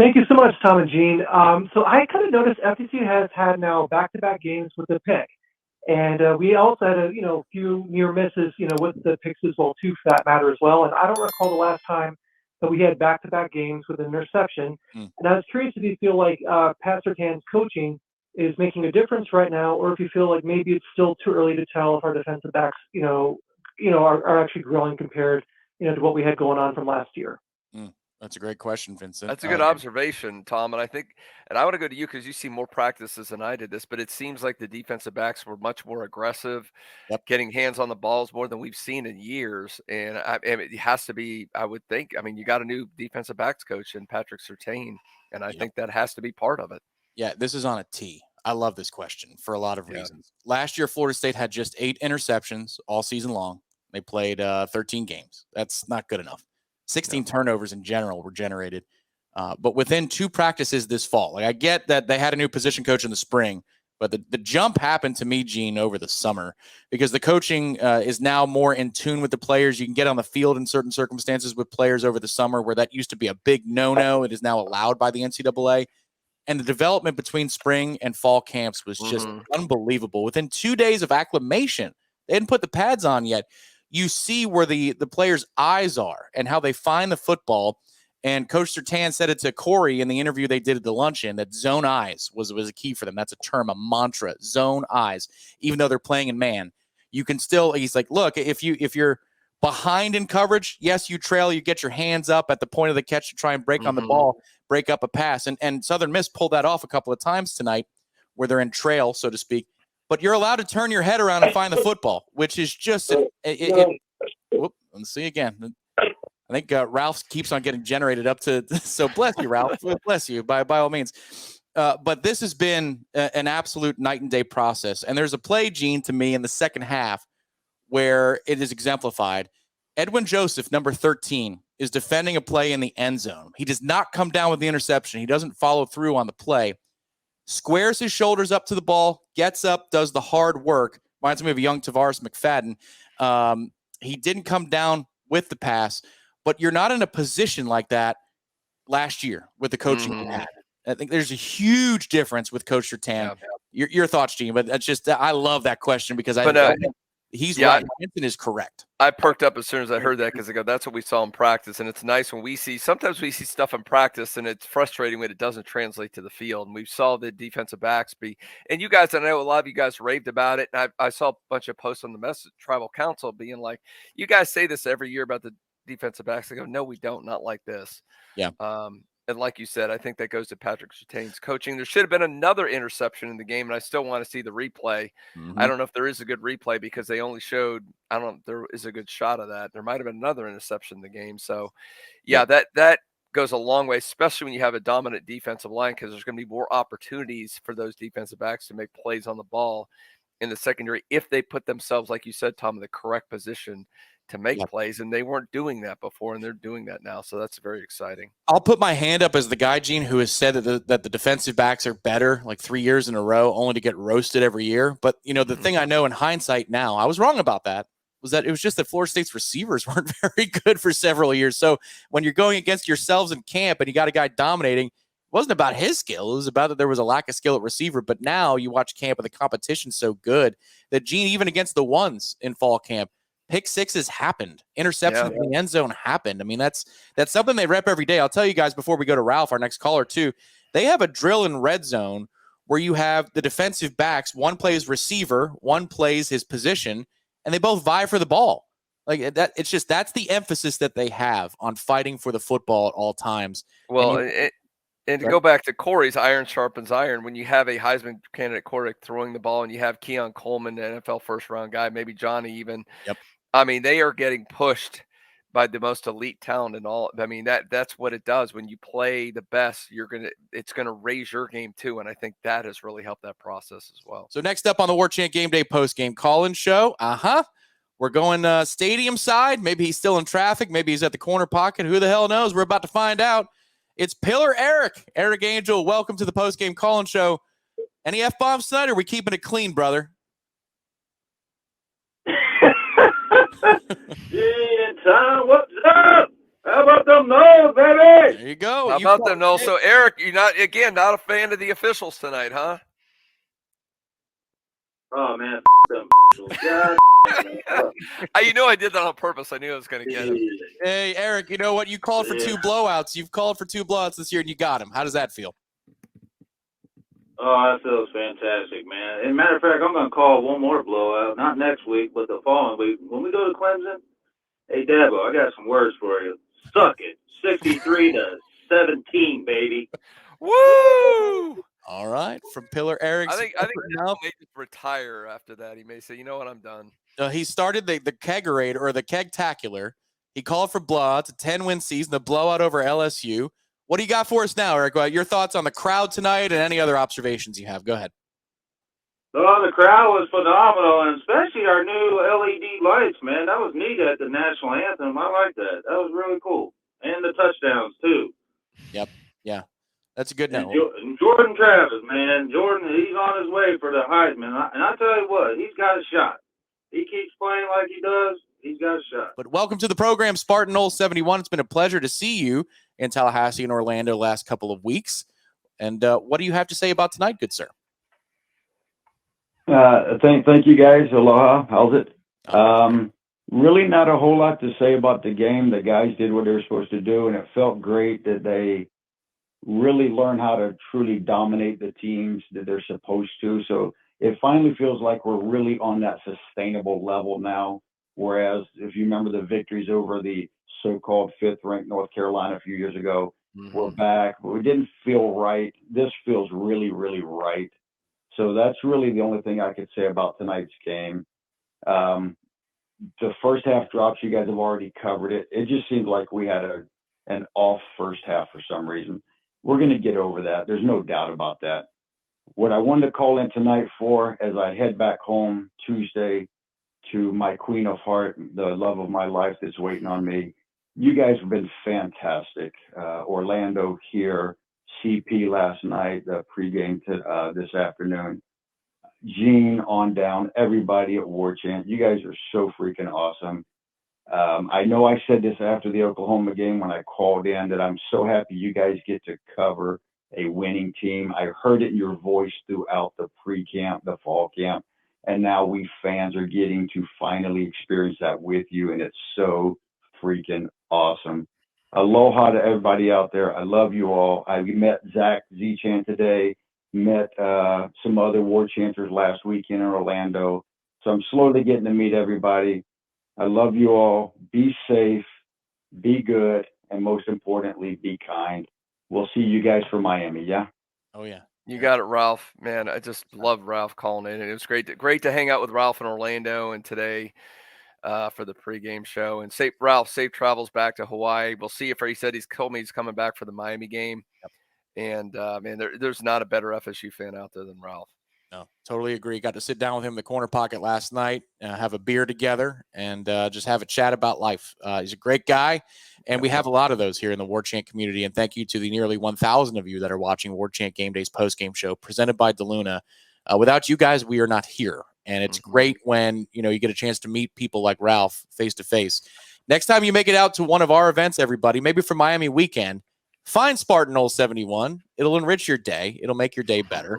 Thank you so much, Tom and Gene. So I kind of noticed FSU has had now back-to-back games with the pick. And we also had a few near misses, with the picks as well too, for that matter as well. And I don't recall the last time that we had back-to-back games with an interception. And I was curious if you feel like Pat Surtain's coaching is making a difference right now, or if you feel like maybe it's still too early to tell if our defensive backs, are actually growing compared, to what we had going on from last year. That's a great question, Vincent. That's a good observation, Tom. And I want to go to you because you see more practices than I did this, but it seems like the defensive backs were much more aggressive, getting hands on the balls more than we've seen in years. And it has to be, I would think, you got a new defensive backs coach in Patrick Surtain, and I think that has to be part of it. Yeah, this is on a tee. I love this question for a lot of reasons. Last year, Florida State had just 8 interceptions all season long. They played 13 games. That's not good enough. 16 turnovers in general were generated. But within 2 practices this fall, I get that they had a new position coach in the spring, but the jump happened to me, Gene, over the summer because the coaching is now more in tune with the players. You can get on the field in certain circumstances with players over the summer where that used to be a big no-no. It is now allowed by the NCAA. And the development between spring and fall camps was just unbelievable. Within 2 days of acclimation, they hadn't put the pads on yet. You see where the players' eyes are and how they find the football. And Coach Surtain said it to Corey in the interview they did at the luncheon that zone eyes was a key for them. That's a term, a mantra, zone eyes. Even though they're playing in man, you can still. He's like, look, if you're behind in coverage, yes, you trail. You get your hands up at the point of the catch to try and break on the ball, break up a pass. And Southern Miss pulled that off a couple of times tonight, where they're in trail, so to speak. But you're allowed to turn your head around and find the football, which is just let's see again. I think Ralph keeps on getting generated up to. So bless you, Ralph. Bless you by all means. But this has been an absolute night and day process. And there's a play, Gene, to me in the second half where it is exemplified. Edwin Joseph, number 13, is defending a play in the end zone. He does not come down with the interception. He doesn't follow through on the play. Squares his shoulders up to the ball, gets up, does the hard work. Reminds me of a young Tavares McFadden. He didn't come down with the pass, but you're not in a position like that last year with the coaching he had. I think there's a huge difference with Coach Surtain. Your thoughts, Gene, but that's just I love that question because he's right. Vincent is correct. I perked up as soon as I heard that because I go, that's what we saw in practice. And it's nice when sometimes we see stuff in practice and it's frustrating when it doesn't translate to the field. And we saw the defensive backs and you guys, I know a lot of you guys raved about it. And I saw a bunch of posts on the Tribal Council being like, you guys say this every year about the defensive backs. I go, no, we don't, not like this. Yeah. And like you said, I think that goes to Patrick Surtain's coaching. There should have been another interception in the game, and I still want to see the replay. I don't know if there is a good replay because they only showed – I don't know if there is a good shot of that. There might have been another interception in the game. So, that goes a long way, especially when you have a dominant defensive line because there's going to be more opportunities for those defensive backs to make plays on the ball in the secondary if they put themselves, like you said, Tom, in the correct position to make plays, and they weren't doing that before, and they're doing that now. So that's very exciting. I'll put my hand up as the guy, Gene, who has said that the defensive backs are better like 3 years in a row, only to get roasted every year. But, the thing I know in hindsight now, I was wrong about that, was that it was just that Florida State's receivers weren't very good for several years. So when you're going against yourselves in camp and you got a guy dominating, it wasn't about his skill. It was about that there was a lack of skill at receiver. But now you watch camp and the competition's so good that, Gene, even against the ones in fall camp, pick sixes happened. Interceptions in the end zone happened. I mean, that's something they rep every day. I'll tell you guys before we go to Ralph, our next caller, too. They have a drill in red zone where you have the defensive backs. One plays receiver, one plays his position, and they both vie for the ball. Like that, it's just that's the emphasis that they have on fighting for the football at all times. Well, and to go back to Corey's iron sharpens iron, when you have a Heisman candidate quarterback throwing the ball and you have Keon Coleman, the NFL first-round guy, maybe Johnny even. Yep. I mean, they are getting pushed by the most elite talent and all. I mean, that's what it does. When you play the best, it's gonna raise your game too. And I think that has really helped that process as well. So next up on the Warchant Gameday postgame call-in show, we're going stadium side. Maybe he's still in traffic. Maybe he's at the corner pocket. Who the hell knows? We're about to find out. It's Pillar Eric Angel. Welcome to the postgame call-in show. Any F-bombs tonight, or are we keeping it clean, brother? Yeah, Tom, what's up? How about them Noles, baby? There you go. How about them Noles? So, Eric, you're not a fan of the officials tonight, huh? Oh, man, them God, I did that on purpose. I knew I was going to get him. Hey, Eric, you know what? You called for 2 blowouts. You've called for 2 blowouts this year, and you got them. How does that feel? Oh, that feels fantastic, man. As a matter of fact, I'm going to call one more blowout, not next week, but the following week. When we go to Clemson, hey, Dabo, I got some words for you. Suck it. 63-17, baby. Woo! All right, from Pillar Eric. I think Dabo may just retire after that. He may say, you know what, I'm done. He started the Kegerator or the Kegtacular. He called for blowouts, a 10-win season, the blowout over LSU. What do you got for us now, Eric? Your thoughts on the crowd tonight and any other observations you have? Go ahead. Oh, the crowd was phenomenal, and especially our new LED lights, man. That was neat at the national anthem. I like that. That was really cool. And the touchdowns, too. Yep. Yeah. That's a good note. And Jordan Travis, man. Jordan, he's on his way for the Heisman. And I tell you what, he's got a shot. He keeps playing like he does. He's got a shot. But welcome to the program, Spartan Noles 71. It's been a pleasure to see you in Tallahassee and Orlando the last couple of weeks. And what do you have to say about tonight, good sir? Thank you guys. Aloha. How's it? Really not a whole lot to say about the game. The guys did what they were supposed to do, and it felt great that they really learned how to truly dominate the teams that they're supposed to. So it finally feels like we're really on that sustainable level now. Whereas if you remember the victories over the so-called 5th-ranked North Carolina a few years ago, we're back, but we didn't feel right. This feels really, really right. So that's really the only thing I could say about tonight's game. The first half drops, you guys have already covered it. It just seemed like we had an off first half for some reason. We're going to get over that. There's no doubt about that. What I wanted to call in tonight for, as I head back home Tuesday to my Queen of Heart, the love of my life that's waiting on me, you guys have been fantastic. Orlando here, CP last night, the pregame this afternoon. Gene on down, everybody at Warchant. You guys are so freaking awesome. I know I said this after the Oklahoma game when I called in that I'm so happy you guys get to cover a winning team. I heard it in your voice throughout the pre-camp, the fall camp, and now we fans are getting to finally experience that with you, and it's so freaking awesome. Aloha to everybody out there. I love you all. I met Zach Zchan today, met some other Warchanters last weekend in Orlando. So I'm slowly getting to meet everybody. I love you all. Be safe, be good, and most importantly, be kind. We'll see you guys for Miami, yeah? Oh, yeah. You got it, Ralph. Man, I just love Ralph calling in. And it was great to hang out with Ralph in Orlando and today for the pregame show. And safe travels back to Hawaii. We'll see if he said he's told me he's coming back for the Miami game. Yep. And, man, there's not a better FSU fan out there than Ralph. No, totally agree. Got to sit down with him in the corner pocket last night, have a beer together, and just have a chat about life. He's a great guy, and we have a lot of those here in the Warchant community. And thank you to the nearly 1,000 of you that are watching Warchant Game Day's postgame show presented by DeLuna. Without you guys, we are not here. And it's great when you get a chance to meet people like Ralph face to face. Next time you make it out to one of our events, everybody, maybe for Miami weekend, find Spartan Noles 71. It'll enrich your day. It'll make your day better.